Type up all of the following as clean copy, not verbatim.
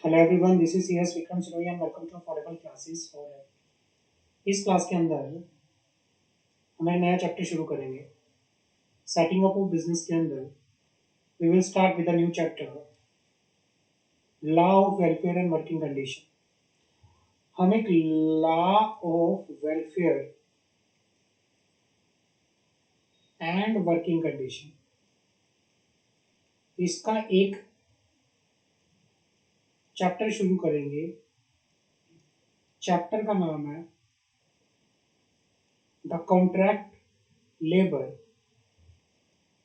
Hello everyone, this is CS Vikram Sirohi and welcome to affordable classes for इस क्लास के अंदर हम एक नया चैप्टर शुरू करेंगे। सेटिंग अप ऑफ बिजनेस के अंदर we will start with a new chapter, law of welfare and working condition. हम एक law of welfare and working condition इसका एक चैप्टर शुरू करेंगे। चैप्टर का नाम है the contract labour,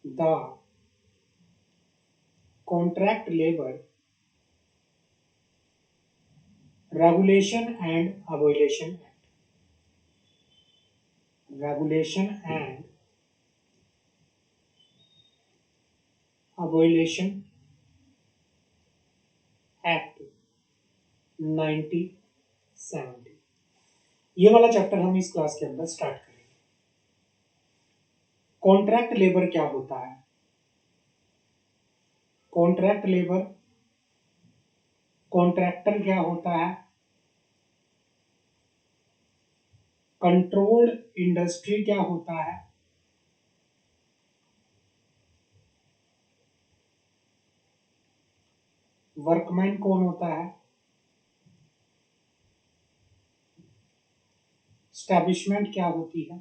the contract labour regulation and abolition act. Regulation and abolition act 1970। ये वाला चैप्टर हम इस क्लास के अंदर स्टार्ट करेंगे। कॉन्ट्रैक्ट लेबर क्या होता है? कॉन्ट्रैक्ट लेबर, कॉन्ट्रैक्टर क्या होता है? कंट्रोल्ड इंडस्ट्री क्या होता है? वर्कमैन कौन होता है? एस्टैब्लिशमेंट क्या होती है?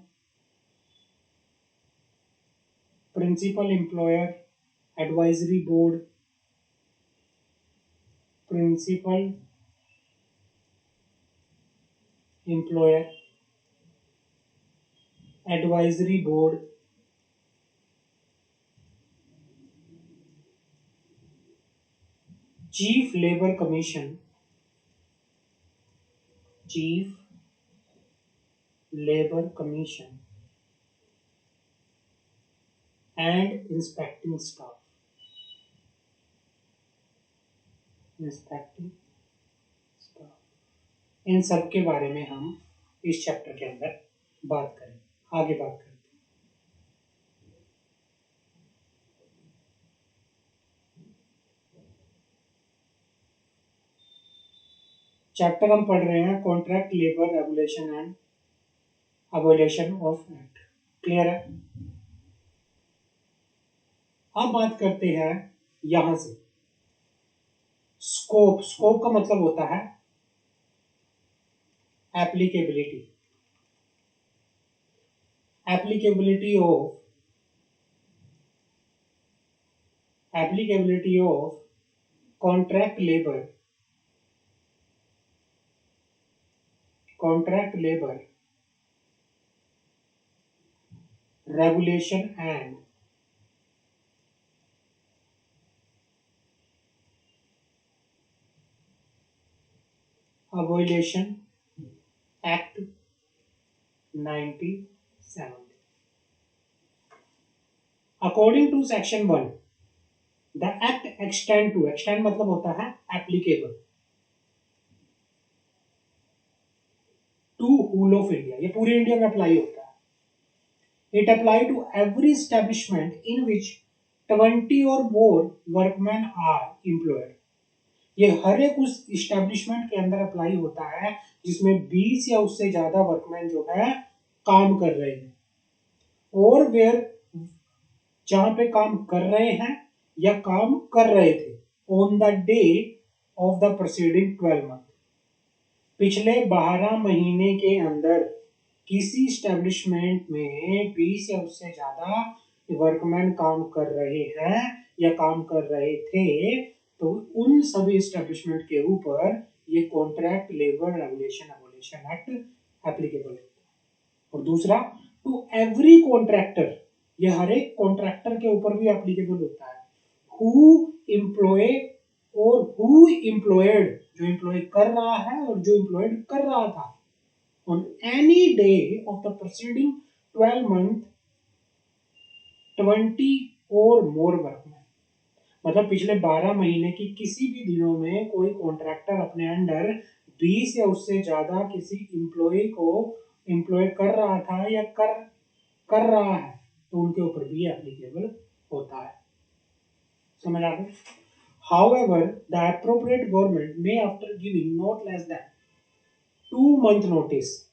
Principal employer, advisory board, principal employer, advisory board, chief labour commission, chief labour commission and inspecting staff, inspecting staff. इन सब के बारे में हम इस चैप्टर के अंदर बात करें, आगे बात करते हैं। चैप्टर हम पढ़ रहे हैं contract labour regulation and abolition of act. Clear है? अब बात करते हैं यहां से स्कोप। स्कोप का मतलब होता है applicability, applicability of contract labour, contract labour regulation and abolition act 1970। According to section 1, the act extend to, extend मतलब होता है applicable to whole of India, ये पूरे इंडिया में अप्लाई होता है। It apply to every establishment in which 20 और मोर workman are employed. ये हर एक उस इस्टेब्लिशमेंट के अंदर अप्लाई होता है जिसमें 20 या उससे ज्यादा वर्कमैन जो है काम कर रहे हैं, और वेयर जहां पे काम कर रहे हैं या काम कर रहे थे on the day of the proceeding 12 month. पिछले 12 महीने के अंदर किसी स्टैब्लिशमेंट में 20 या उससे ज्यादा वर्कमैन काम कर रहे हैं या काम कर रहे थे, तो उन सभी स्टैब्लिशमेंट के ऊपर ये contract labour regulation abolition act applicable होता है। और दूसरा, टू एवरी कॉन्ट्रैक्टर, ये हर एक कॉन्ट्रैक्टर के ऊपर भी एप्लीकेबल होता है। हु एम्प्लॉय और हु एम्प्लॉयड, जो एम्प्लॉय कर रहा है और जो एम्प्लॉयड कर रहा था, on any day of the preceding 12 month 20 or more workmen। मतलब पिछले 12 महीने की किसी भी दिनों में कोई कॉन्ट्रैक्टर अपने अंडर 20 या उससे ज्यादा किसी एम्प्लॉय को एम्प्लॉय कर रहा था या कर रहा है, तो उनके ऊपर भी एप्लीकेबल होता है। समझ आ गई? However, the appropriate government may, after giving not less than 2 month notice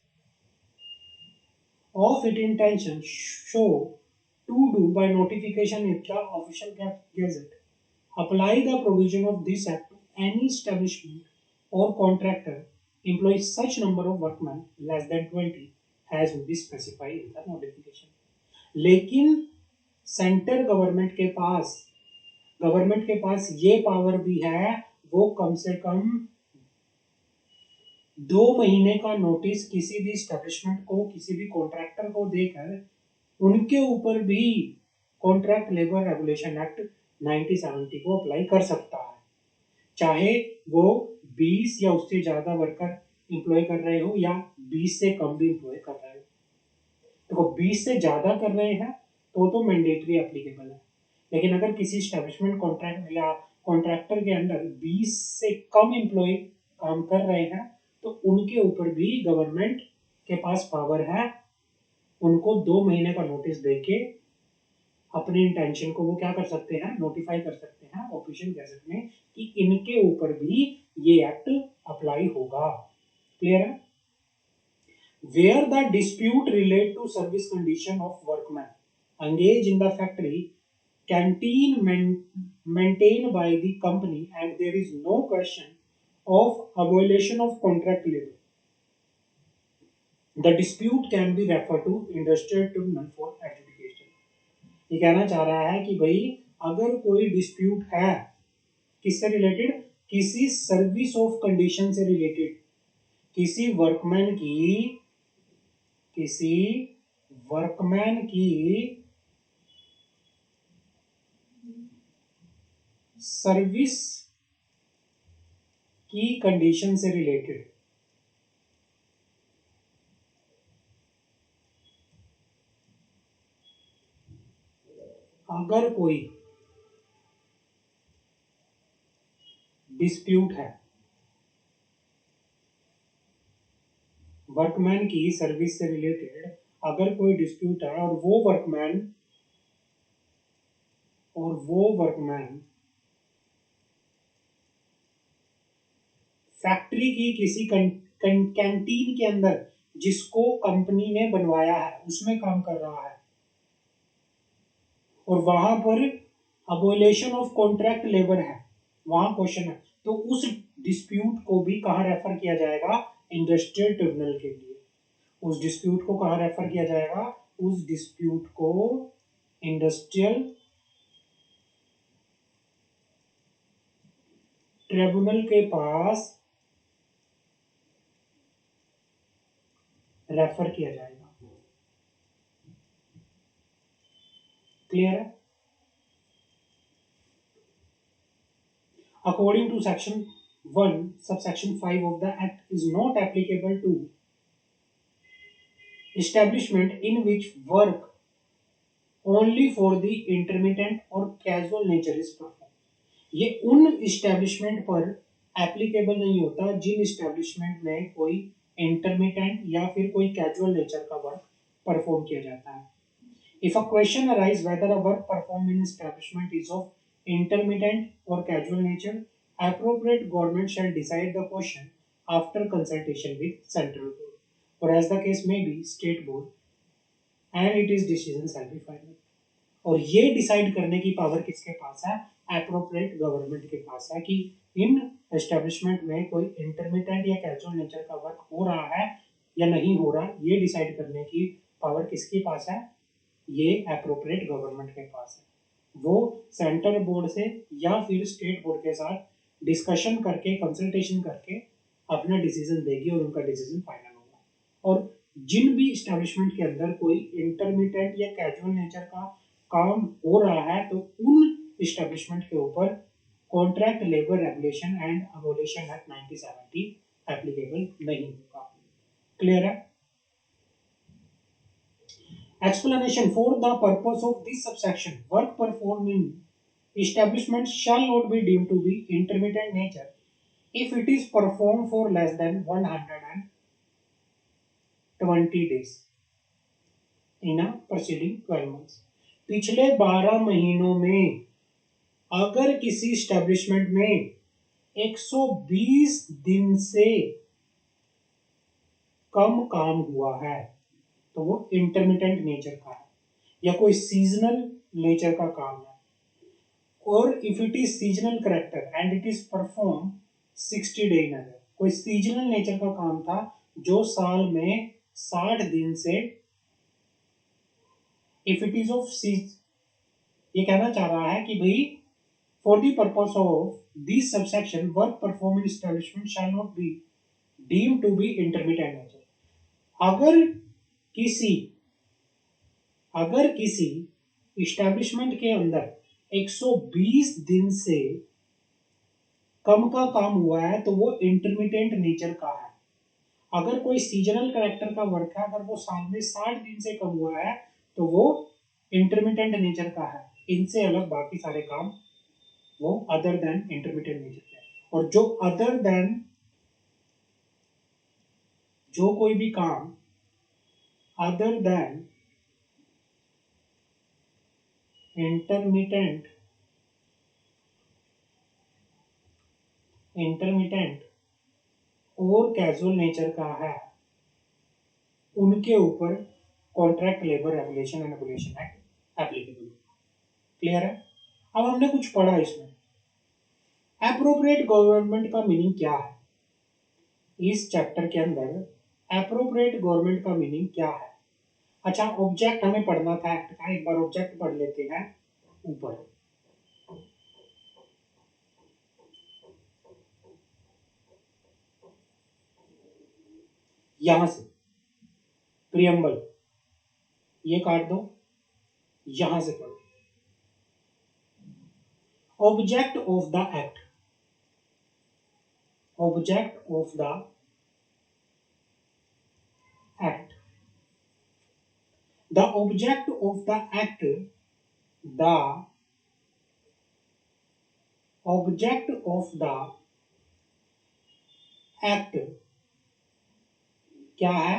of its intention, show to do by notification in the official gazette, apply the provision of this act to any establishment or contractor employs such number of workmen less than 20 as will be specified in the notification. लेकिन centre government के पास ये power भी है, वो कम से कम 2 महीने का notice किसी भी स्टैब्लिशमेंट को, किसी भी कॉन्ट्रैक्टर को देकर उनके ऊपर भी कॉन्ट्रैक्ट लेबर रेगुलेशन एक्ट 1970 को अप्लाई कर सकता है, चाहे वो 20 या उससे ज्यादा वर्कर एम्प्लॉय कर रहे हो या 20 से कम भी एम्प्लॉय कर रहे हो। देखो 20 से ज्यादा कर रहे हैं तो मैंडेटरी एप्लीकेबल है, लेकिन अगर किसी स्टैब्लिशमेंट कॉन्ट्रैक्ट या कॉन्ट्रैक्टर के अंडर 20 से कम एम्प्लॉय काम कर रहे हैं तो उनके ऊपर भी गवर्नमेंट के पास पावर है, उनको 2 महीने का नोटिस देके अपने इंटेंशन को वो क्या कर सकते हैं, नोटिफाई कर सकते हैं ऑफिशियल गैजेट में कि इनके ऊपर भी ये एक्ट अप्लाई होगा। क्लियर है? Where the dispute relate to service condition of workmen engaged in the factory canteen maintained by the company and there is no question of a violation of contract labor, the dispute can be referred to industrial tribunal for adjudication। ये कहना चाह रहा है कि भाई अगर कोई dispute है किससे रिलेटेड, किसी सर्विस ऑफ कंडीशन से रिलेटेड, किसी वर्कमैन की सर्विस की कंडीशन से रिलेटेड, अगर कोई डिस्प्यूट है वर्कमैन की सर्विस से रिलेटेड, अगर कोई डिस्प्यूट है और वो वर्कमैन फैक्ट्री की किसी कैंटीन के अंदर जिसको कंपनी ने बनवाया है उसमें काम कर रहा है और वहां पर अबोलेशन ऑफ कॉन्ट्रैक्ट लेबर है, वहां क्वेश्चन है, तो उस डिस्प्यूट को भी कहां रेफर किया जाएगा, इंडस्ट्रियल ट्रिब्यूनल के लिए। उस डिस्प्यूट को कहां रेफर किया जाएगा, उस डिस्प्यूट को इंडस्ट्रियल ट्रिब्यूनल के पास रेफर किया जाएगा। क्लियर है? According to section 1 subsection 5 of the act is not applicable to establishment in which work only for the intermittent or casual nature is performed। ये उन इस्टेब्लिशमेंट पर एप्लीकेबल नहीं होता जिन इस्टेब्लिशमेंट में कोई इंटरमिटेंट या फिर कोई कैजुअल नेचर का वर्क परफॉर्म किया जाता है। If a question arises whether a work performed in establishment is of intermittent or casual nature, appropriate government shall decide the question after consultation with central board, or as the case may be, state board, and its decision shall be final। और ये decide करने की power किसके पास है, appropriate government के पास है कि इन establishment में कोई इंटरमिटेंट या कैजुअल नेचर का वर्क हो रहा है या नहीं हो रहा, ये डिसाइड करने की पावर किसके पास है, ये एप्रोप्रिएट गवर्नमेंट के पास है। वो सेंटर बोर्ड से या फिर स्टेट बोर्ड के साथ डिस्कशन करके, कंसल्टेशन करके अपना डिसीजन देगी और उनका डिसीजन फाइनल होगा। और जिन भी एस्टेब्लिशमेंट के अंदर कोई इंटरमिटेंट या कैजुअल नेचर का काम हो रहा है तो उन एस्टेब्लिशमेंट के ऊपर contract labour regulation and abolition act 1970 applicable नहीं होगा। क्लियर है? Explanation for the purpose of this subsection, work performed in establishment shall not be deemed to be intermittent nature if it is performed for less than 120 days in a preceding 12 months। पिछले 12 महीनों में अगर किसी establishment में 120 दिन से कम काम हुआ है तो वो इंटरमिटेंट नेचर का है या कोई सीजनल नेचर का काम है। और if it is seasonal character and it is perform 60 day in अगर, कोई सीजनल नेचर का काम था जो साल में 60 दिन से, if it is of seize, ये कहना चाह रहा है कि भाई for the purpose of this subsection work perform in establishment shall not be deem to be intermediate nature. किसी अगर किसी इस्टेब्लिशमेंट के अंदर 120 दिन से कम का काम हुआ है तो वो इंटरमीडिएट नेचर का है। अगर कोई सीजनल करेक्टर का वर्क है, अगर वो साल में 60 दिन से कम हुआ है तो वो इंटरमीडिएट नेचर का है। इनसे अलग बाकी सारे काम वो अदर देन इंटरमीडिएट नेचर के हैं। और जो अदर देन, जो कोई भी काम अदर देन इंटरमिटेंट और कैजुअल नेचर का है, उनके ऊपर contract labour regulation and regulation act applicable. Clear है? अब हमने कुछ पढ़ा इसमें। एप्रोप्रिएट गवर्नमेंट का मीनिंग क्या है? इस चैप्टर के अंदर एप्रोप्रिएट गवर्नमेंट का मीनिंग क्या है? अच्छा, ऑब्जेक्ट हमें पढ़ना था एक्ट का, एक बार ऑब्जेक्ट पढ़ लेते हैं ऊपर। यहां से प्रियम्बल ये काट दो, यहां से पढ़ो। Object of the act, object of the act, the object of the act, the object of the act क्या है?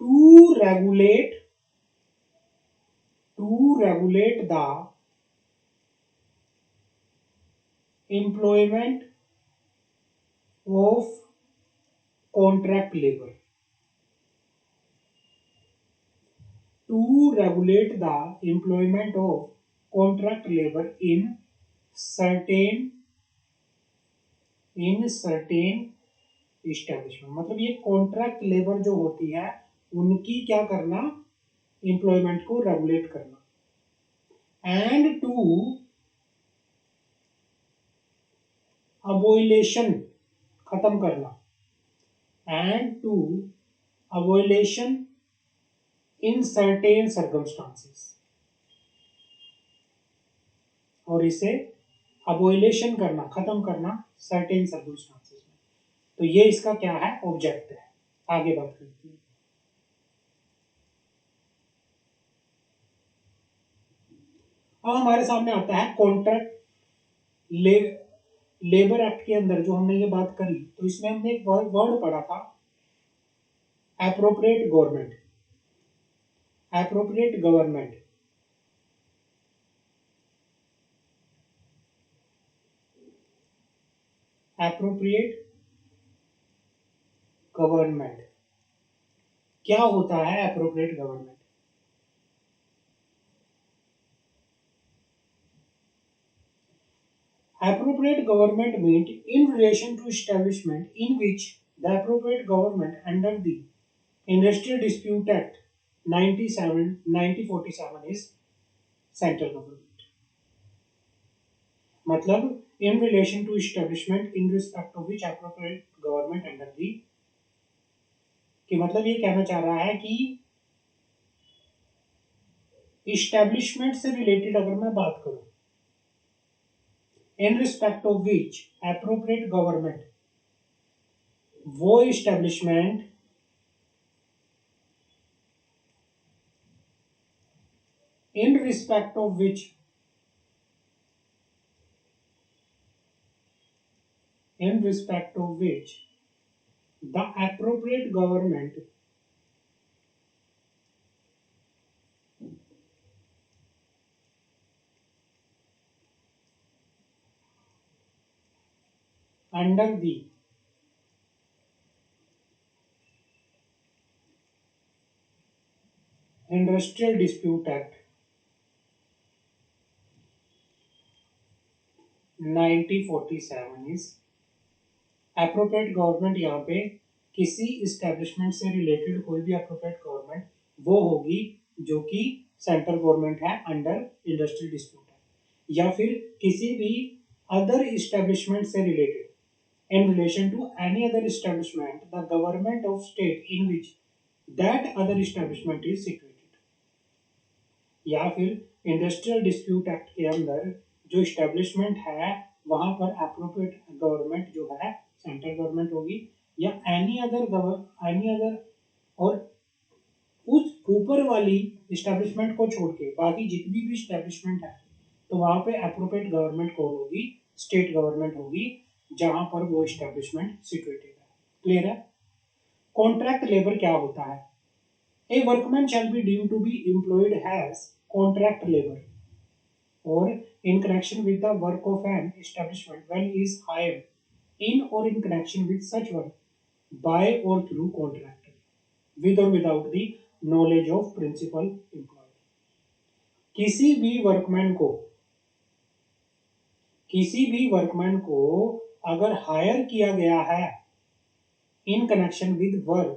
To regulate the employment of contract labour, to regulate the employment of contract labour in certain establishment. मतलब ये contract labour जो होती है उनकी क्या करना? एम्प्लॉयमेंट को रेगुलेट करना। एंड टू अबोइलेशन, खत्म करना। And to abolition in certain circumstances, और इसे अबोइलेशन करना, खत्म करना सर्टेन सर्कमस्टांसेस में। तो ये इसका क्या है? ऑब्जेक्ट है। आगे बात करते हैं। अब हमारे सामने आता है कॉन्ट्रैक्ट लेबर एक्ट के अंदर जो हमने ये बात करी, तो इसमें हमने एक वर्ड पढ़ा था, appropriate government, appropriate government. Appropriate government क्या होता है? Appropriate government appropriate government meant in relation to establishment in which the appropriate government under the Industrial Dispute Act 1947 is central government। मतलब in relation to establishment in respect of which appropriate government under the, कि मतलब ये कहना चाह रहा है कि establishment से रिलेटेड अगर मैं बात करूं, in respect of which appropriate government, वो establishment in respect of which the appropriate government under the industrial dispute act 1947 is appropriate government. यहाँ पे किसी इस्टेब्लिशमेंट से रिलेटेड कोई भी एप्रोप्रिएट गवर्नमेंट वो होगी जो कि सेंट्रल गवर्नमेंट है अंडर इंडस्ट्रियल डिस्प्यूट है, या फिर किसी भी अदर इस्टेब्लिशमेंट से related in relation to any other establishment the government of state in which that other establishment is situated, या फिर इंडस्ट्रियल डिस्प्यूट एक्ट के अंदर जो इस्टेब्लिशमेंट है वहां पर एप्रोप्रिएट गवर्नमेंट जो है सेंट्रल गवर्नमेंट होगी, या एनी अदर और उस ऊपर वाली इस्टेब्लिशमेंट को छोड़ के बाकी जितनी भी इस्टेब्लिशमेंट है तो वहां पे एप्रोप्रिएट गवर्नमेंट कौन होगी, स्टेट गवर्नमेंट होगी जहां पर वो इस्टेब्लिशमेंट सिचुएटेड है। क्लियर है? कॉन्ट्रैक्ट लेबर क्या होता है? A workman shall be deemed to be employed has contract labour or in connection with the work of an establishment when he is hired in or in connection with such work by or through contractor with or without the knowledge of principal employer। किसी भी workman को अगर higher किया गया है इन connection with work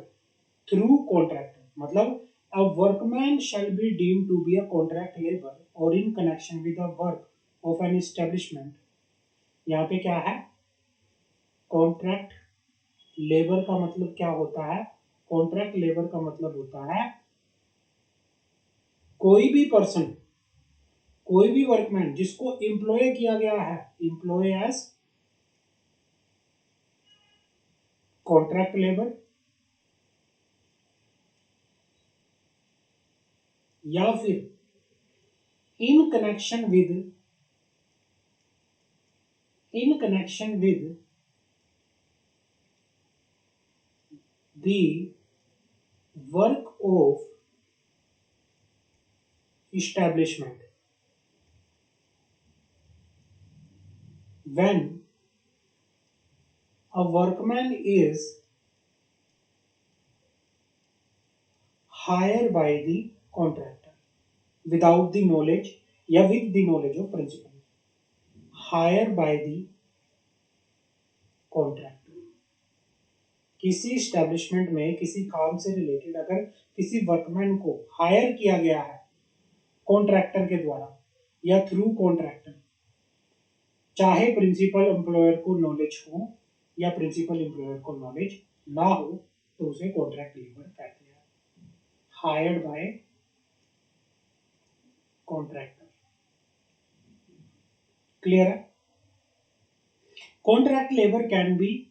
through contractor, मतलब a workman shall be deemed to be a contract labor or in connection with the work of an establishment। यहाँ पे क्या है? कॉन्ट्रैक्ट लेबर का मतलब क्या होता है? कॉन्ट्रैक्ट लेबर का मतलब होता है कोई भी पर्सन, कोई भी वर्कमैन जिसको एम्प्लॉय किया गया है, एम्प्लॉय एज कॉन्ट्रैक्ट लेबर, या फिर इन connection with the work of establishment when a workman is hired by the contractor without the knowledge या with the knowledge of principal, hired by the contractor। किसी establishment में किसी काम से related अगर किसी वर्कमैन को हायर किया गया है कॉन्ट्रैक्टर के द्वारा या थ्रू कॉन्ट्रैक्टर, चाहे प्रिंसिपल एम्प्लॉयर को नॉलेज हो या प्रिंसिपल एम्प्लॉयर को नॉलेज ना हो, तो उसे कॉन्ट्रैक्ट लेबर कहते हैं, हायर्ड बाय कॉन्ट्रैक्टर। क्लियर है? Contract labour can be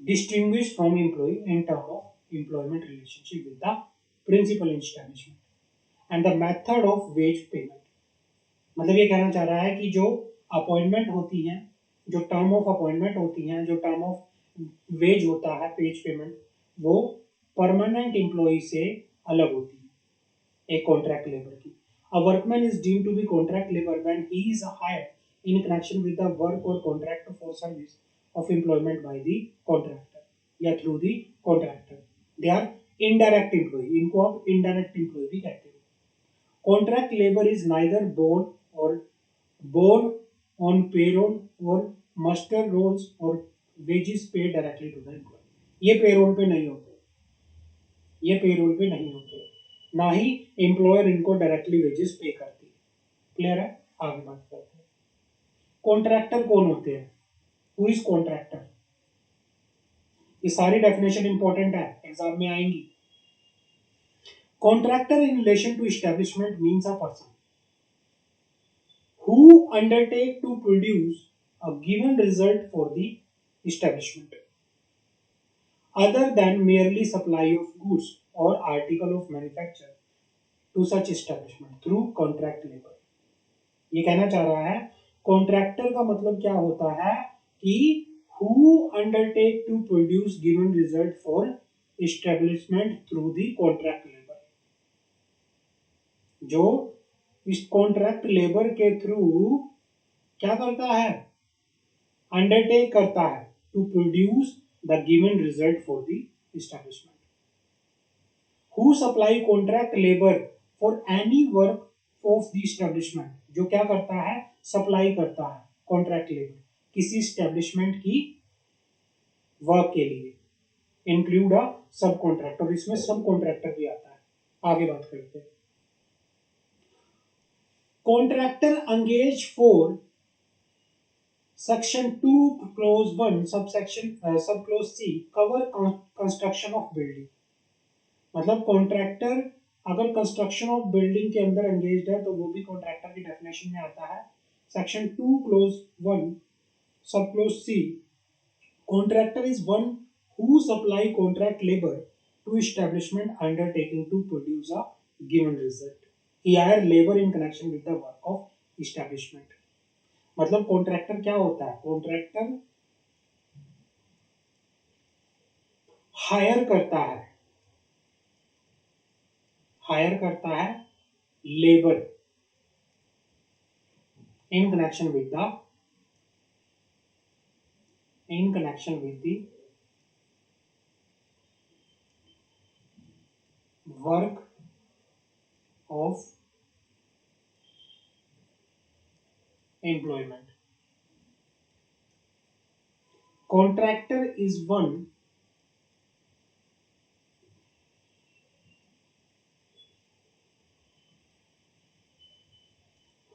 distinguished from employee in terms of employment relationship with the principal establishment and the method of wage payment। मतलब ये कहना चाह रहा है कि जो अपॉइंटमेंट होती है, जो टर्म ऑफ अपॉइंटमेंट होती है, जो टर्म ऑफ वेज होता है, वेज पेमेंट, वो परमानेंट एम्प्लॉय से अलग होती है एक कॉन्ट्रैक्ट लेबर की। A workman is deemed to be contract labor when he is hired in connection with the work or contract for service of employment by the contractor या through the contractor। They are indirect employee, इनको आप indirect employee भी कहते हो। Contract labor is neither born on payroll or muster rolls or wages paid directly to the employee। ये payroll पे नहीं होते, ये पेरोल पे नहीं होते, ना ही एम्प्लॉयर इनको डायरेक्टली वेजेस पे करती है। क्लियर है? आगे बात करते हैं। कॉन्ट्रैक्टर कौन होते हैं? Who is contractor? ये सारी डेफिनेशन इंपॉर्टेंट है, एग्जाम में आएंगी। Contractor in relation to establishment means a person who undertake to produce a given result for the establishment other than merely supply of goods or article of manufacture to such establishment through contract labor। ये कहना चाह रहा है contractor का मतलब क्या होता है कि who undertake to produce given result for establishment through the contract labor, जो इस कॉन्ट्रैक्ट लेबर के थ्रू क्या करता है? अंडरटेक करता है, to produce the given result for the establishment. Who supply contract labor for any work of the establishment, जो क्या करता है, सप्लाई करता है कॉन्ट्रैक्ट लेबर किसी एस्टेब्लिशमेंट की वर्क के लिए, इंक्लूड अ सब कॉन्ट्रैक्टर, इसमें सब कॉन्ट्रैक्टर भी आता है। आगे बात करते हैं। Contractor engage for section 2 clause 1 sub clause C cover construction of building. मतलब कॉन्ट्रैक्टर अगर कंस्ट्रक्शन ऑफ बिल्डिंग के अंदर एंगेज्ड है तो वो भी कॉन्ट्रैक्टर की डेफिनेशन में आता है। Section 2 clause 1 sub clause C, contractor is one who supply contract labour to establishment undertaking to produce a given result. He hire labour in connection with the work of establishment. मतलब contractor क्या होता है, contractor hire करता है labour in connection with the work of employment. Contractor is one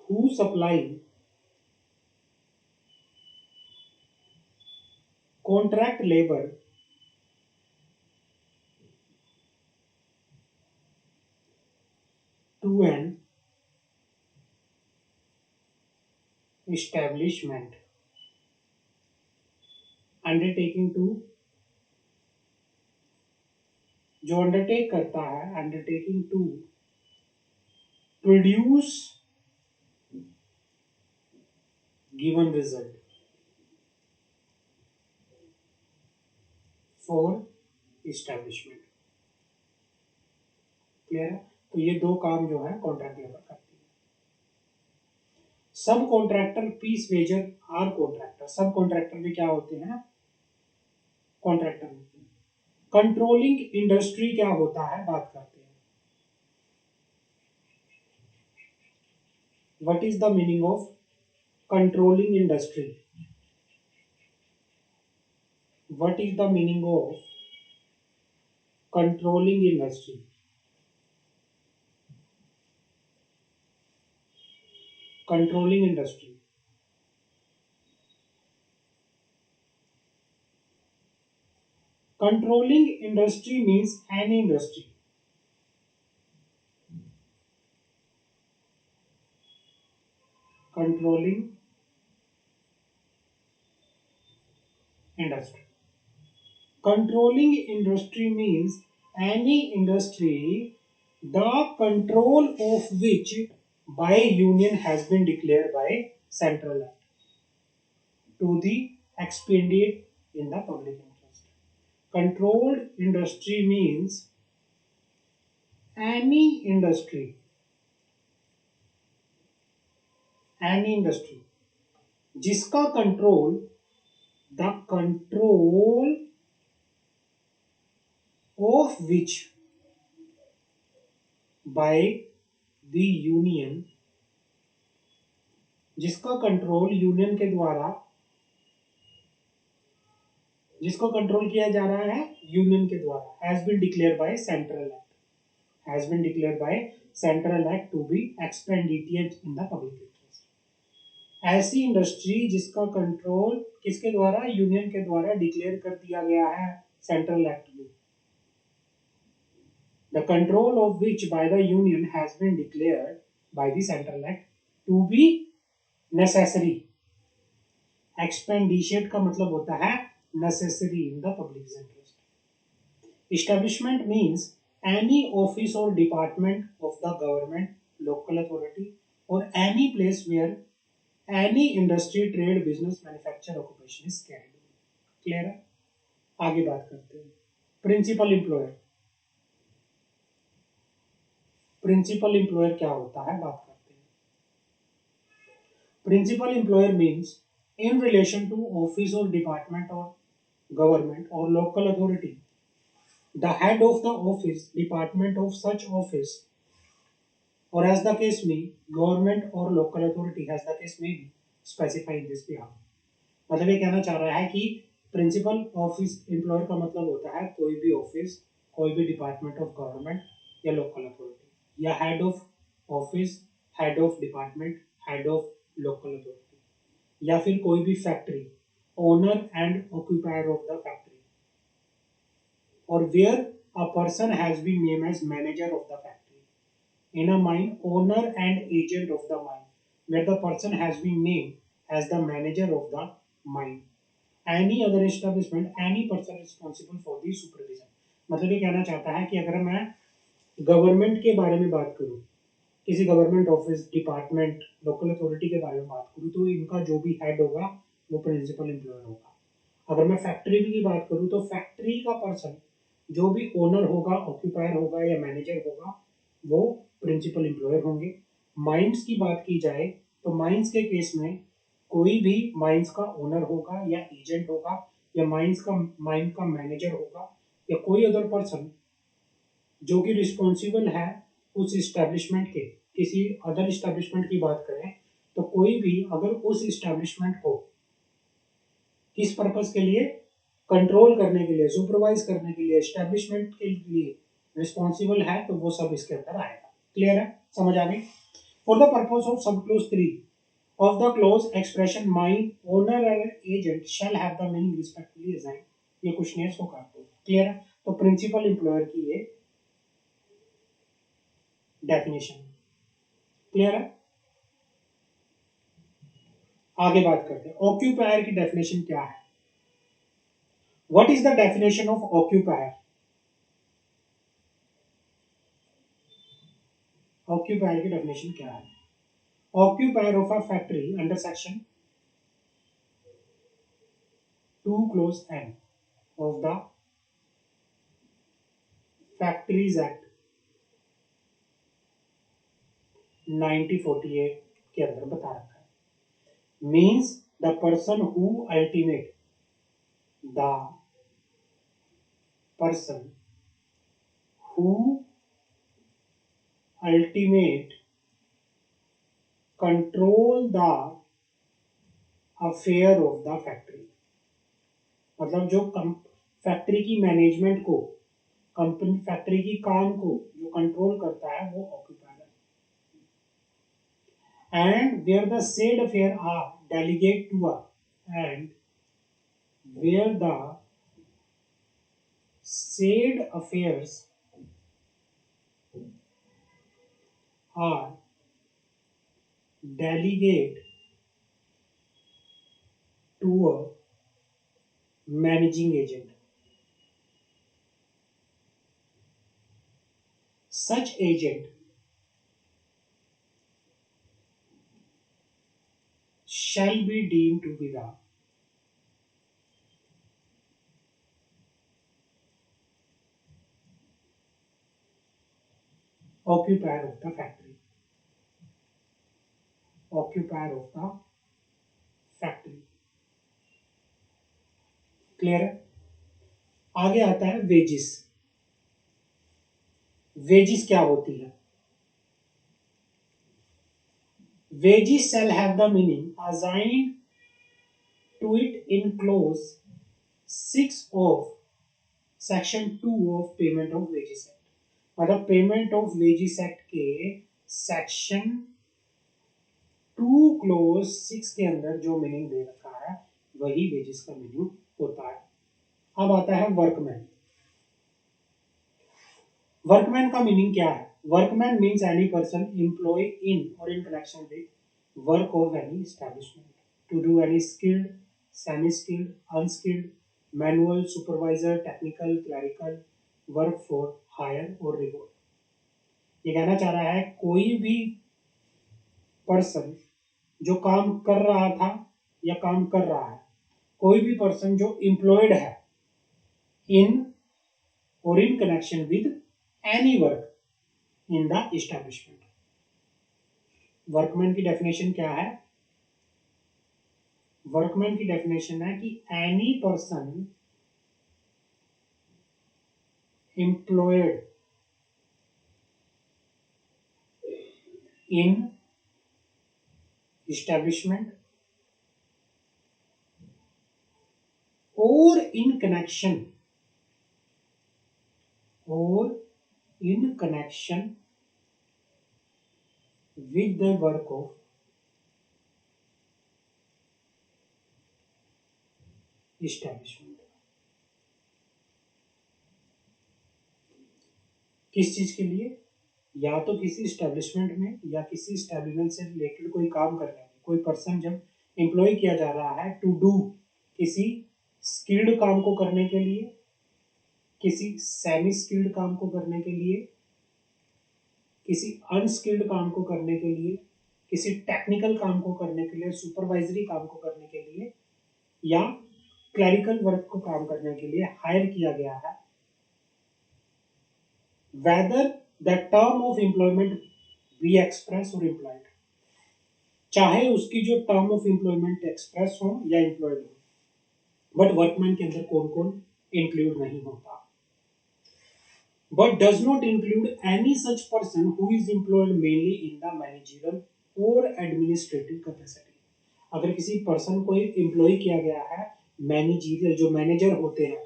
who supply contract labor to an establishment undertaking to, जो undertake करता है, undertaking to produce given result for establishment. Clear है? तो ये दो काम जो है कॉन्ट्रैक्ट लेबर करती है। Sub contractor piece wager or contractor, sub contractor भी क्या होते हैं, कॉन्ट्रैक्टर होते हैं। कंट्रोलिंग इंडस्ट्री क्या होता है, बात करते हैं। What is the meaning of controlling industry? What is the meaning of controlling industry? Controlling industry, controlling industry means any industry controlling industry. Controlling industry means any industry the control of which by union has been declared by central act to the expedient in the public interest. Controlled industry means any industry जिसका control, the control of which by the union, जिसका control union के द्वारा, जिसको control किया जा रहा है union के द्वारा, has been declare by central act, has been declare by central act to be expedited in the public interest. ऐसी इंडस्ट्री जिसका कंट्रोल किसके द्वारा, यूनियन के द्वारा डिक्लेयर कर दिया गया है सेंट्रल एक्ट में। The control of which by the union has been declared by the central act to be necessary. Expeditiate का मतलब होता है necessary in the public interest. Establishment means any office or department of the government, local authority or any place where any industry, trade, business, manufacture, occupation is carried on. Clear है? आगे बात करते हैं। Principal employer, principal employer क्या होता है, बात करते हैं। Principal employer means in relation to office or department or government or local authority. The head of the office, department of such office, or as the case may, government or local authority as the case may be, specify in this behalf. मतलब ये कहना चाह रहा है कि principal office employer का मतलब होता है कोई भी ऑफिस, कोई भी डिपार्टमेंट ऑफ गवर्नमेंट या लोकल अथॉरिटी, या head of office, head of department, head of local authority, या फिर कोई भी factory, owner and occupier of the factory, or where a person has been named as manager of the factory. In a mine, owner and agent of the mine, where the person has been named as the manager of the mine. Any other establishment, any person responsible for the supervision. मतलब ये कहना चाहता है कि अगर मैं government के बारे में बात करूं, किसी government office, department, local authority के बारे में बात करूं, तो इनका जो भी हेड होगा वो प्रिंसिपल एम्प्लॉयर होगा. अगर मैं फैक्ट्री की बात करूं तो फैक्ट्री का पर्सन जो भी ओनर होगा, ऑक्यूपायर होगा या मैनेजर होगा, वो प्रिंसिपल एम्प्लॉयर होंगे. माइंस की बात की जाए तो माइंस के केस में कोई भी माइंस का ओनर होगा या एजेंट होगा या माइन का मैनेजर होगा या कोई अदर पर्सन जो कि रिस्पॉन्सिबल है उस इस्टेब्लिशमेंट के. किसी अदर इस्टेब्लिशमेंट की बात करें तो कोई भी अगर उस इस्टेब्लिशमेंट को किस पर्पस के लिए, कंट्रोल करने के लिए, सुपरवाइज करने के लिए, एस्टेब्लिशमेंट के लिए रिस्पॉन्सिबल है, तो वो सब इसके अंदर आएगा. क्लियर है, समझ आ गई. फॉर द पर्पस ऑफ सब close 3 of the close expression mine, owner and agent shall have the meaning respectively assign. ये क्वेश्चनियर्स को काट दो. क्लियर है. तो प्रिंसिपल एम्प्लॉयर की ये डेफिनेशन. क्लियर है. आगे बात करते हैं. ऑक्यूपायर की डेफिनेशन क्या है? What is the definition of occupier? Occupier की डेफिनेशन क्या है? Occupier of a factory under section 2 close n of the factories act 1948 के अंदर बता रखा है. Means the person who ultimate, the person who ultimate control the affair of the factory. मतलब जो फैक्ट्री की मैनेजमेंट को, कंपनी फैक्ट्री की काम को जो कंट्रोल करता है वो ऑक्यूपायर है. And where the said affair are delegate to a, and where the said affairs are delegate to a managing agent. Such agent shall be deemed to be the occupier of the factory. Occupier of the factory. Clear है. आगे आता है wages. Wages क्या होती है? Wages shall have the meaning assigned to it in clause 6 of section 2 of payment of wages act. मतलब payment of wages act के section 2 clause 6 के अंदर जो मीनिंग दे रखा है वही वेजिस का मीनिंग होता है. अब आता है वर्कमैन. वर्कमैन का मीनिंग क्या है? Workman means any person employ in और in connection with work of any establishment to do any skilled, semi skilled, unskilled, manual, supervisor, technical, clerical work for hire और रिवॉर्ड. ये कहना चाह रहा है कोई भी पर्सन जो काम कर रहा था या काम कर रहा है, कोई भी पर्सन जो एम्प्लॉयड है इन और in connection with any work in the establishment. Workman की डेफिनेशन क्या है? वर्कमैन की डेफिनेशन है कि any person employed in establishment or in connection with the work of establishment। किस चीज के लिए? या तो किसी इस्टेब्लिशमेंट में या किसी इस्टेब्लिशमेंट से रिलेटेड कोई काम करने में, कोई पर्सन जब एम्प्लॉय किया जा रहा है टू डू किसी स्किल्ड काम को करने के लिए, किसी सेमी स्किल्ड काम को करने के लिए, किसी अनस्किल्ड काम को करने के लिए, किसी टेक्निकल काम को करने के लिए, सुपरवाइजरी काम को करने के लिए या क्लरिकल वर्क को काम करने के लिए हायर किया गया है, whether the term of employment be express और इम्प्लॉयड, चाहे उसकी जो टर्म ऑफ एम्प्लॉयमेंट एक्सप्रेस हो या इम्प्लॉयड हो, बट वर्कमैन के अंदर कौन कौन इंक्लूड नहीं होता, but does not include any such person who is employed mainly in the managerial or administrative capacity। अगर किसी पर्सन को एम्प्लॉय किया गया है मैनेजरियल, जो मैनेजर होते हैं,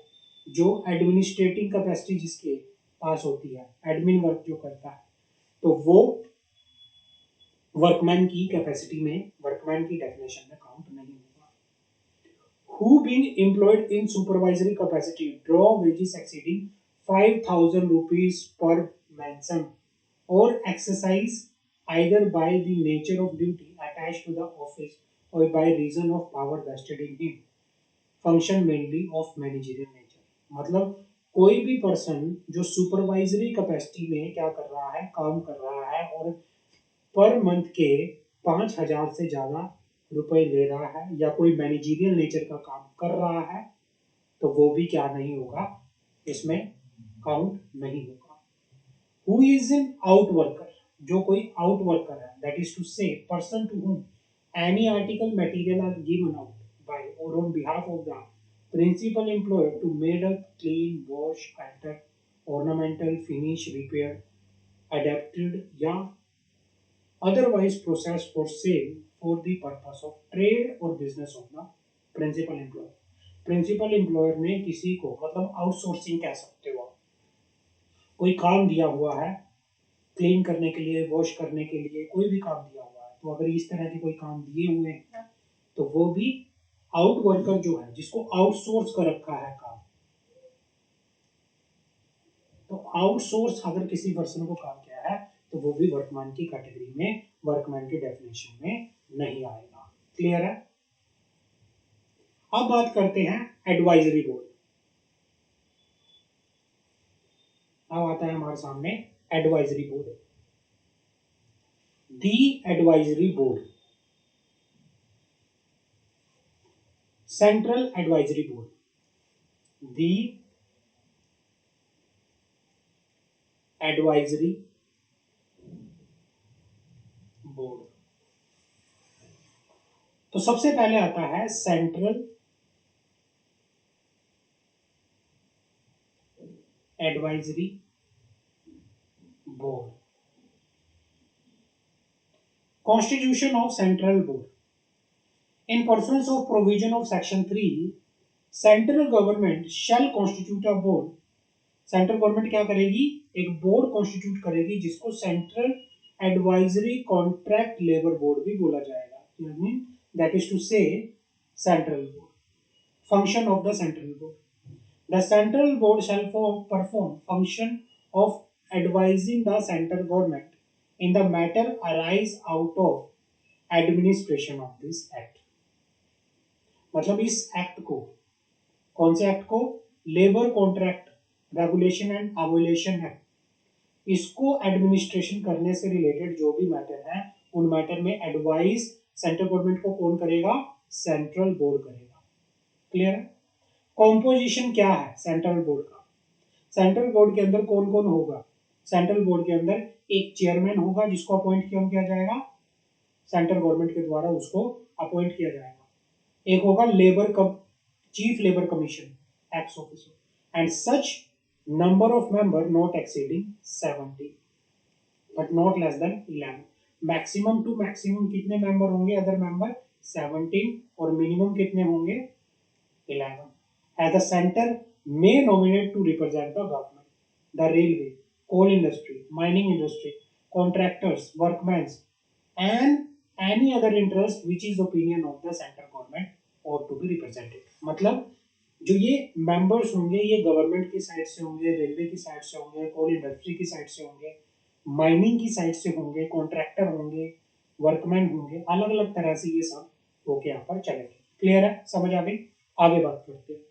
जो एडमिनिस्ट्रेटिव कैपेसिटी जिसके पास होती है, एडमिन वर्क जो करता है, तो वो वर्कमैन की कैपेसिटी में, वर्कमैन की डेफिनेशन में काउंट नहीं होगा। Who being employed in supervisory capacity draw wages exceeding 5,000 rupees per mention or exercise either by the nature of duty attached to the office or by reason of power vested in him, function mainly of managerial nature। मतलब कोई भी person जो supervisory capacity में क्या कर रहा है, काम कर रहा है और पर मंथ के 5,000 से ज्यादा रुपए ले रहा है या कोई मैनेजरियल नेचर का काम कर रहा है, तो वो भी क्या नहीं होगा, इसमें काउंट नहीं होगा। Who is an out worker, जो कोई आउट वर्कर है, that is to say person to whom any article material are given out by और on behalf of the principal employer to made up, clean, wash, alter, ornamental, finish, repair, adapted या otherwise processed for sale for the purpose of trade or business of the principal employer। Principal employer ने किसी को, मतलब outsourcing कह सकते हो, कोई काम दिया हुआ है क्लीन करने के लिए, वॉश करने के लिए, कोई भी काम दिया हुआ है, तो अगर इस तरह के कोई काम दिए हुए हैं तो वो भी आउट वर्कर जो है, जिसको आउटसोर्स कर रखा है काम, तो आउटसोर्स अगर किसी पर्सन को काम किया है तो वो भी वर्कमैन की कैटेगरी में, वर्कमैन की डेफिनेशन में नहीं आएगा। क्लियर है? अब बात करते हैं एडवाइजरी बोर्ड। अब आता है हमारे सामने advisory board. The advisory board, central advisory board, the advisory board. तो सबसे पहले आता है central advisory board. Constitution of central board. In pursuance of provision of section 3, central government shall constitute a board. Central government क्या करेगी? एक board constitute करेगी जिसको central advisory contract labour board भी बोला जाएगा। That is to say central board. Function of the central board, the central board shall perform function of advising the central government in the matter arise out of administration of this act. मतलब इस act को, कौन से act को? Labour contract regulation and abolition act. इसको administration करने से related जो भी मैटर है, उन मैटर में एडवाइस सेंट्रल गवर्नमेंट को कौन करेगा? सेंट्रल बोर्ड करेगा। क्लियर है? कॉम्पोजिशन क्या है सेंट्रल बोर्ड का? सेंट्रल बोर्ड के अंदर कौन कौन होगा? सेंट्रल बोर्ड के अंदर एक चेयरमैन होगा जिसको अपॉइंट किया जाएगा, सेंट्रल गवर्नमेंट के द्वारा उसको अपॉइंट किया जाएगा। एक होगा labour chief labour commission ex officer, and such number of member not exceeding 70 but not less than 11। Maximum to maximum कितने मेंबर होंगे अदर मेंबर 17 और मिनिमम कितने होंगे 11। At the centre may nominate to represent the government, the railway, coal industry, mining industry, contractors, workmen, and any other interest which is opinion of the central government ought to be represented। मतलब जो ये members होंगे ये government की side से होंगे, railway की side से होंगे, कोल इंडस्ट्री की साइड से होंगे, माइनिंग की साइड से होंगे, कॉन्ट्रैक्टर होंगे, वर्कमैन होंगे, अलग अलग तरह से ये सब होके यहाँ पर चलेंगे। क्लियर है, समझ आ गई? आगे बात करते हैं।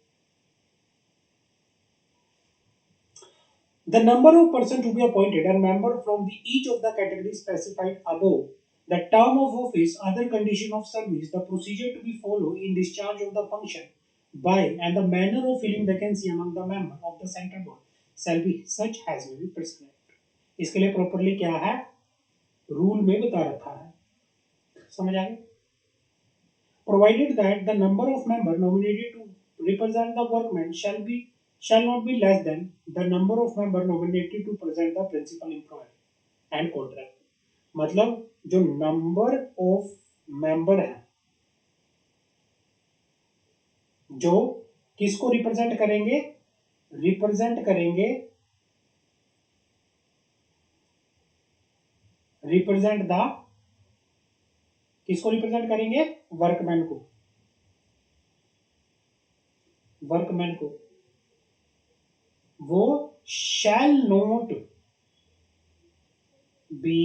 The number of person to be appointed and member from the each of the categories specified above, the term of office, other condition of service, the procedure to be followed in discharge of the function by and the manner of filling vacancy among the member of the central board shall be such as may be prescribed। इसके लिए properly क्या है rule में बता रखा है, समझ आ गया? Provided that the number of member nominated to represent the workmen shall not be less than the number of member nominated to present the principal employer and contract। मतलब जो नंबर ऑफ मेंबर है जो किसको represent करेंगे, represent करेंगे represent the, किसको represent करेंगे, workman को, वर्कमैन को, वो शैल not be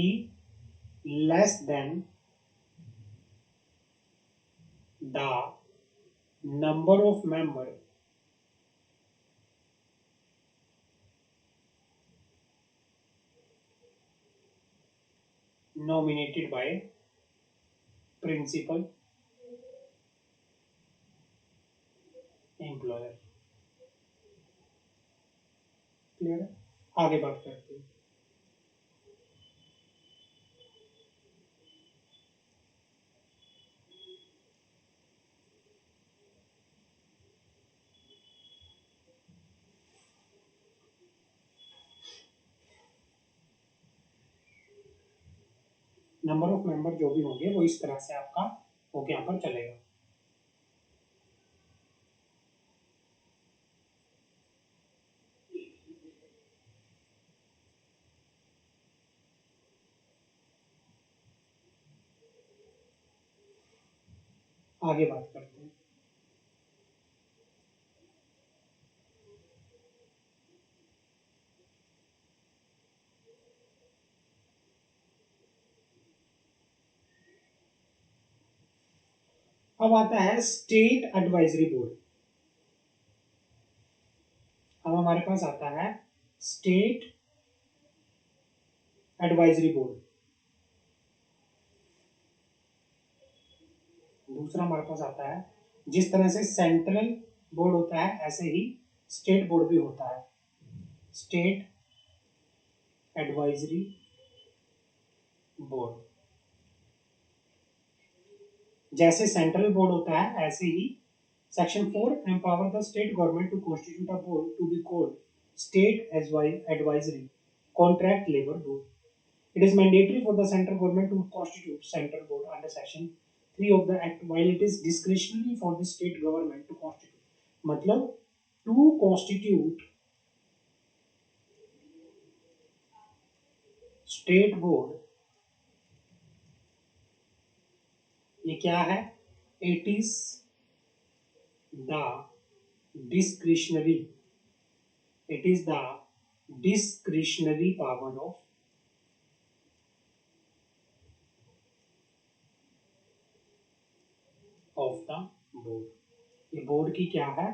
less than the number of member nominated by principal employer। Clear है, आगे बात करते हैं। नंबर ऑफ मेंबर जो भी होंगे वो इस तरह से आपका होके यहाँ पर चलेगा। आगे बात करते हैं। अब आता है स्टेट एडवाइजरी बोर्ड। अब हमारे पास आता है स्टेट एडवाइजरी बोर्ड। दूसरा हमारे पास आता है, जिस तरह से सेंट्रल बोर्ड होता है ऐसे ही स्टेट बोर्ड भी होता है, स्टेट एडवाइजरी बोर्ड। जैसे सेंट्रल बोर्ड होता है ऐसे ही section 4 empower the state government to constitute a board to be called state advisory contract labour board. It is mandatory for the central government to constitute central board under section 3 of the act, while it is discretionary for the state government to constitute। मतलब to constitute state board, ये क्या है, it is the discretionary, it is the discretionary power of the board। ये board की क्या है,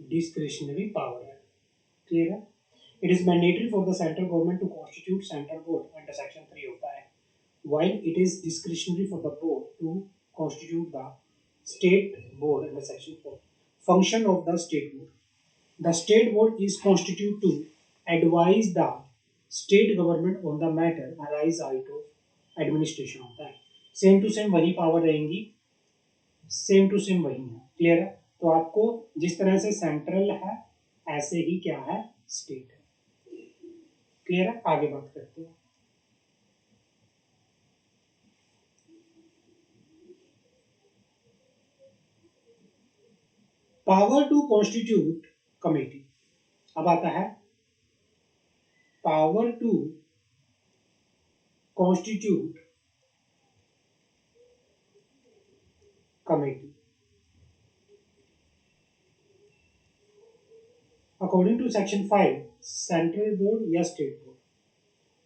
discretionary power है। Clear है? It is mandatory for the central government to constitute central board under section 3 of the act, while it is discretionary for the board to constitute the state board under section 4। Function of the state board, the state board is constituted to advise the state government on the matter arise out of administration of the act। Same to same वही पावर रहेंगी, same to same वही है। Clear है? तो आपको जिस तरह से सेंट्रल है ऐसे ही क्या है स्टेट है। क्लियर है? आगे बात करते हैं। Power to constitute committee. अब आता है power to constitute committee. According to section 5, central board या स्टेट बोर्ड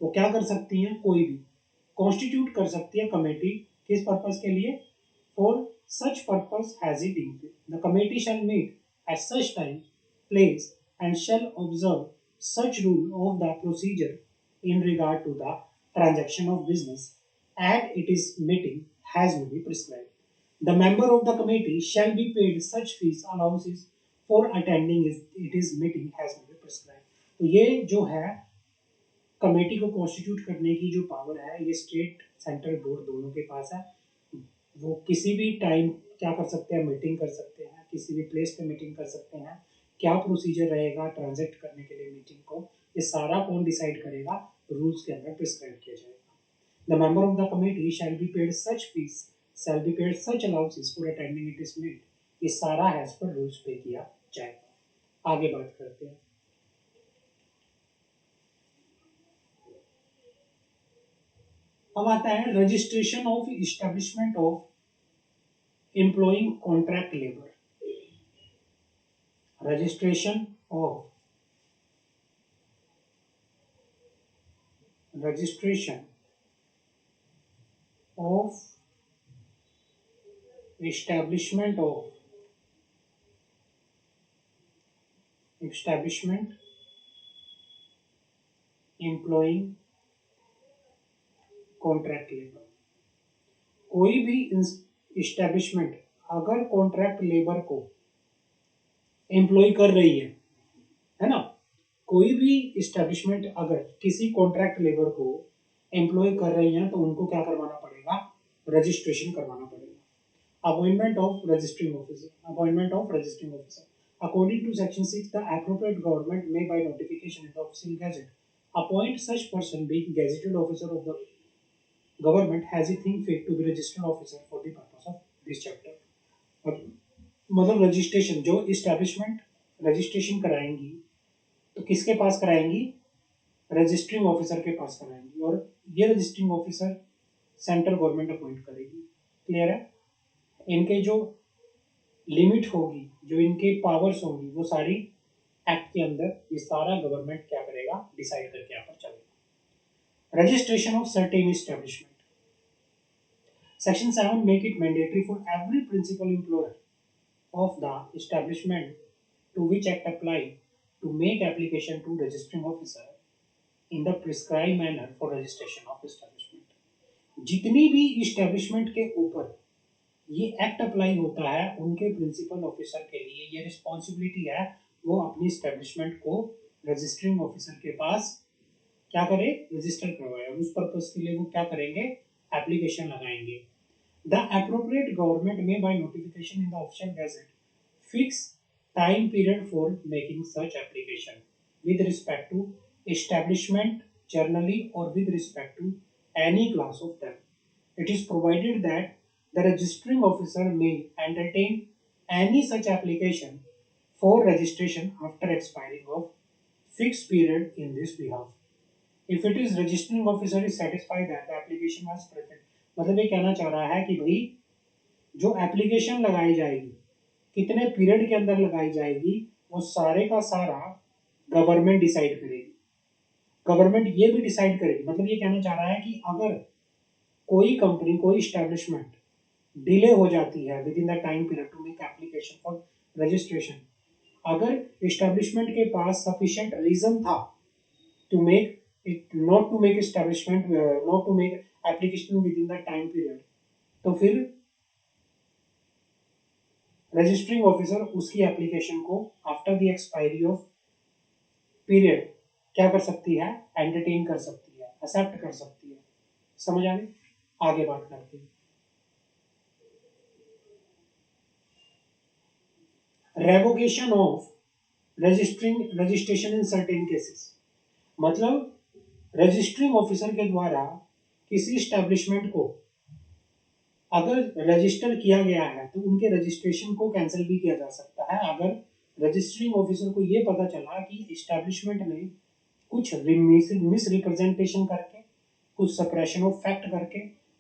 वो क्या कर सकती हैं, कोई भी कॉन्स्टिट्यूट कर सकती है कमेटी। किस पर्पस के लिए? For such purpose has it include the committee shall meet at such time place and shall observe such rule of the procedure in regard to the transaction of business at its meeting has to be prescribed. The member of the committee shall be paid such fees allowances for attending its meeting has to be prescribed. तो ये जो है committee को constitute करने की जो power है ये स्टेट सेंट्रल बोर्ड दोनों के पास है। वो किसी भी टाइम क्या कर सकते हैं, मीटिंग कर सकते हैं, किसी भी प्लेस पे मीटिंग कर सकते हैं। क्या प्रोसीजर रहेगा ट्रांजैक्ट करने के लिए मीटिंग को, ये सारा कौन डिसाइड करेगा? रूल्स के अंदर प्रिस्क्राइब किया जाएगा। The member of the committee shall be paid such fees shall be paid such allowances for attending it meet. ये सारा एज पर रूल्स पे किया जाएगा। आगे बात करते हैं। अब आता है registration of establishment of employing contract labour. Registration of establishment employing contract labour. कोई भी इस्टेब्लिशमेंट अगर कॉन्ट्रैक्ट लेबर को एम्प्लॉय कर रही है ना, कोई भी इस्टेब्लिशमेंट अगर किसी कॉन्ट्रैक्ट लेबर को एम्प्लॉय कर रही है तो उनको क्या करवाना पड़ेगा? रजिस्ट्रेशन करवाना पड़ेगा। Appointment of registering officer according to section 6 the appropriate government may by notification in the official gazette appoint such person being gazetted officer of the government has it think fit to be registered officer for the purpose of this chapter। मतलब registration जो establishment registration कराएंगी तो किसके पास कराएंगी? Registering officer के पास कराएंगी और ये registering officer central government appoint करेगी। Clear है? इनके जो लिमिट होगी, जो इनके पावर्स होंगी वो सारी एक्ट के अंदर ये सारा गवर्नमेंट क्या करेगा? डिसाइड करके यहाँ पर चलेगा। Registration of certain establishment. Section 7 make it mandatory for every principal employer of the establishment to which act apply to make application to registering officer in the prescribed manner for registration of establishment। जितनी भी establishment के ऊपर ये act apply होता है उनके principal officer के लिए ये रिस्पॉन्सिबिलिटी है वो अपनी establishment को रजिस्टरिंग ऑफिसर के पास क्या करे? रजिस्टर करवाए। और उस पर्पस के लिए वो क्या करेंगे? एप्लीकेशन लगाएंगे। The appropriate government may by notification in the official gazette fix time period for making such application with respect to establishment generally or with respect to any class of them। It is provided that the registering officer may entertain any such application for registration after expiring of fixed period in this behalf। If it is registering officer is satisfied that the application was present, मतलब ये कहना चाह रहा है कि भाई जो application लगाई जाएगी कितने पीरियड के अंदर लगाई जाएगी वो सारे का सारा गवर्नमेंट डिसाइड करेगी। गवर्नमेंट ये भी डिसाइड करेगी, मतलब ये कहना चाह रहा है कि अगर कोई कंपनी कोई इस्टेब्लिशमेंट डिले हो जाती है within the time period to make application for registration, अगर इस्टेब्लिशमेंट के पास सफिशिएंट रीजन था to make it not to make establishment not to make application within the time period, तो फिर रजिस्टरिंग ऑफिसर उसकी एप्लीकेशन को after the expiry of period क्या कर सकती है? एंटरटेन कर सकती है, एक्सेप्ट कर सकती है। समझ आ गई? आगे बात करते हैं। Revocation of registration in certain cases, मतलब रजिस्ट्रिंग ऑफिसर के द्वारा किसी स्टैब्लिशमेंट को अगर रजिस्टर किया गया है तो उनके रजिस्ट्रेशन को कैंसिल भी किया जा सकता है, अगर रजिस्ट्रिंग ऑफिसर को ये पता चला कि एस्टैब्लिशमेंट ने कुछ मिस रिप्रेजेंटेशन करके, कुछ सप्रेशन ऑफ फैक्ट करके,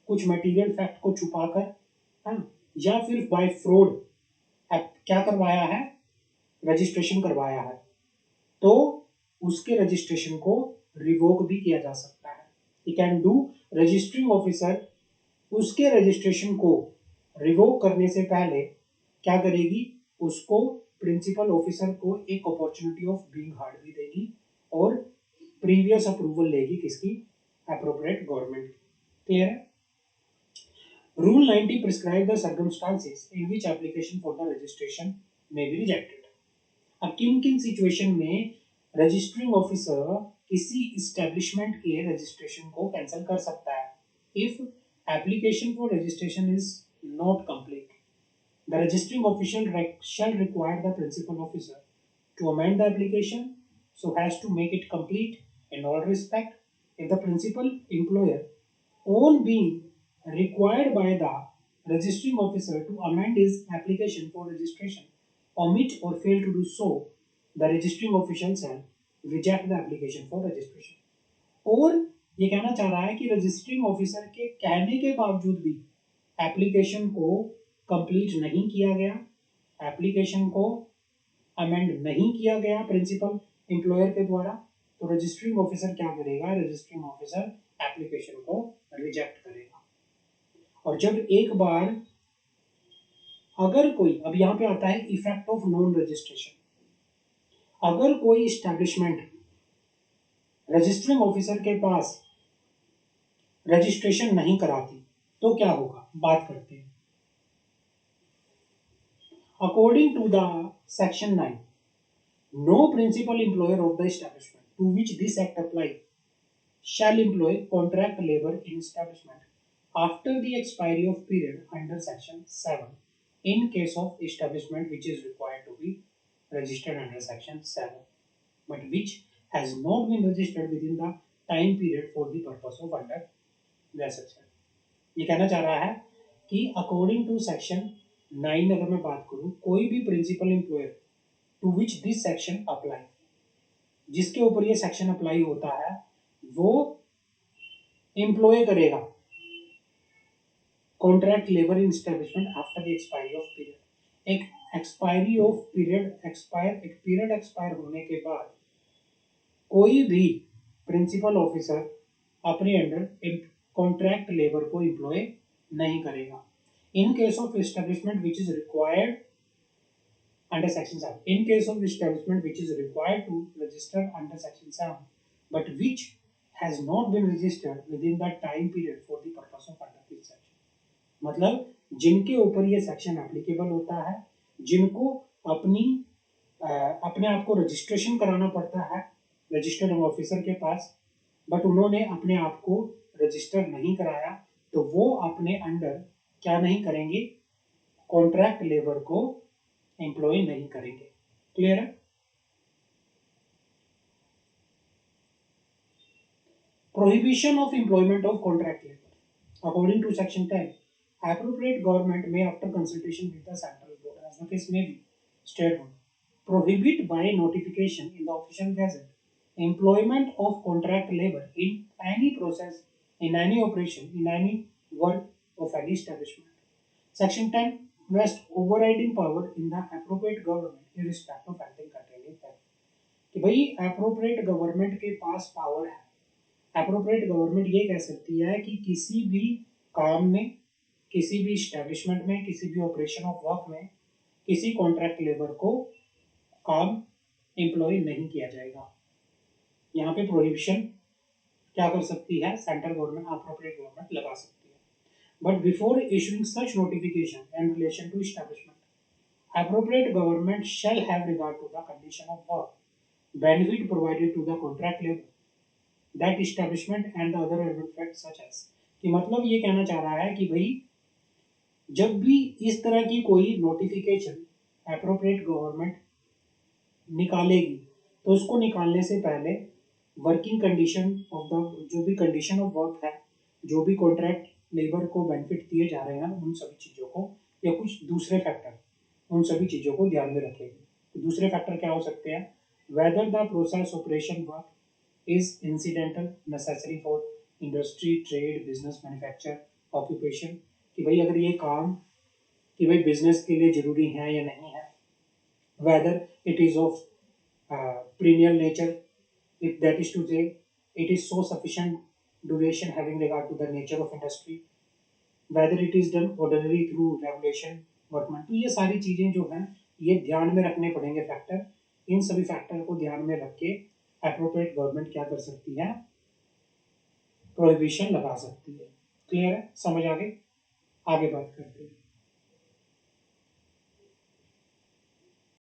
कुछ मटेरियल फैक्ट को छुपाकर, है ना, या फिर बाय फ्रॉड क्या करवाया है, रजिस्ट्रेशन करवाया है, तो उसके रजिस्ट्रेशन को रिवोक भी किया जा सकता है। He can do, registering officer उसके रजिस्ट्रेशन को रिवोक करने से पहले क्या करेगी, उसको प्रिंसिपल ऑफिसर को एक अपॉर्चुनिटी ऑफ बीइंग हर्ड भी देगी और प्रीवियस अप्रूवल लेगी किसकी, एप्रोप्रिएट गवर्नमेंट। क्लियर है? Rule 90 prescribe the circumstances in which application for the registration may be rejected. अब किन किन सिचुएशन में रजिस्ट्रिंग ऑफिसर किसी एस्टेब्लिशमेंट के रजिस्ट्रेशन को कैंसिल कर सकता है। If application for registration is not complete, the registering official shall require the principal officer to amend the application so as to make it complete in all respect. If the principal employer, on being required by the registering officer to amend his application for registration, omit or fail to do so, the registering official shall reject the application for registration. और ये कहना चाह रहा है कि registering officer के कहने के बावजूद भी एप्लीकेशन को कंप्लीट नहीं किया गया, एप्लीकेशन को अमेंड नहीं किया गया प्रिंसिपल एम्प्लॉयर के द्वारा, तो रजिस्ट्रिंग ऑफिसर क्या करेगा, रजिस्ट्रिंग ऑफिसर एप्लीकेशन को रिजेक्ट करेगा। और जब एक बार अगर कोई, अब यहां पे आता है इफेक्ट ऑफ नॉन रजिस्ट्रेशन, अगर कोई एस्टैब्लिशमेंट रजिस्ट्रिंग ऑफिसर के पास रजिस्ट्रेशन नहीं कराती तो क्या होगा, बात करते हैं। According to the section 9, no principal employer of the establishment to which this act applies shall employ contract labor in establishment after the expiry of period under section 7 in case of establishment which is required to be registered under section 7 but which has not been registered within the time period for the purpose of under the section। ये कहना चाह रहा है कि according to section 9 अगर मैं बात करूं, कोई भी principal employer to which this section apply, जिसके ऊपर ये सेक्शन अप्लाई होता है, वो एम्प्लॉय करेगा contract labour in establishment after the expiry of period. एक एक्सपायरी ऑफ पीरियड एक पीरियड एक्सपायर होने के बाद कोई भी प्रिंसिपल ऑफिसर अपने अंडर कॉन्ट्रैक्ट लेबर को एम्प्लॉय नहीं करेगा। In case of establishment which is required under section 7, in case of establishment which is required to register under section 7 but which has not been registered within the time period for the purpose of under this section, मतलब जिनके ऊपर ये section applicable होता है, जिनको अपने आप को रजिस्ट्रेशन कराना पड़ता है रजिस्टर्ड ऑफिसर के पास, बट उन्होंने अपने आप को रजिस्टर नहीं कराया, तो वो अपने अंडर क्या नहीं करेंगे, कॉन्ट्रैक्ट लेबर को एम्प्लॉय नहीं करेंगे। क्लियर है? Prohibition of employment of contract labour according to section 10, appropriate government may after consultation with the central board as the case may be state board prohibit by notification in the official gazette employment of contract labor in any process, in any operation, in any work of any establishment. Section 10 vests overriding power in the appropriate government irrespective of anything contained in that, कि भाई appropriate government के पास power है, appropriate government ये कह सकती है कि किसी भी काम में, किसी भी establishment में, किसी भी operation of work में किसी कॉन्ट्रैक्ट लेबर को काम एम्प्लॉय नहीं किया जाएगा। यहाँ पे प्रोहिबिशन क्या कर सकती है, सेंट्रल गवर्नमेंट, appropriate गवर्नमेंट लगा सकती है। But before issuing such notification in relation to establishment, appropriate government shall have regard to the condition of work, benefit provided to the contract labor, that establishment and the other relevant facts such as, कि मतलब ये कहना चाह रहा है कि भाई जब भी इस तरह की कोई नोटिफिकेशन एप्रोप्रिएट गवर्नमेंट निकालेगी तो उसको निकालने से पहले वर्किंग कंडीशन ऑफ द, जो भी कंडीशन ऑफ वर्क है, जो भी कॉन्ट्रैक्ट लेबर को बेनिफिट दिए जा रहे हैं, उन सभी चीज़ों को या कुछ दूसरे फैक्टर, उन सभी चीज़ों को ध्यान में रखेगी। तो दूसरे फैक्टर क्या हो सकते हैं? Whether the process operation work is incidental necessary for industry, trade, business, manufacture, occupation, कि भाई अगर ये काम कि भाई बिजनेस के लिए जरूरी है या नहीं है, whether it is of perennial nature, if that is to say, it is so sufficient duration having regard to the nature of industry, whether it is done ordinarily through regulation workman। तो ये सारी चीजें जो हैं ये ध्यान में रखने पड़ेंगे फैक्टर। इन सभी फैक्टर को ध्यान में रख के अप्रोप्रिएट गवर्नमेंट क्या कर सकती है? प्रोहिबिशन लगा सकती है। क्लियर है? समझ आ गई? आगे बात करते हैं।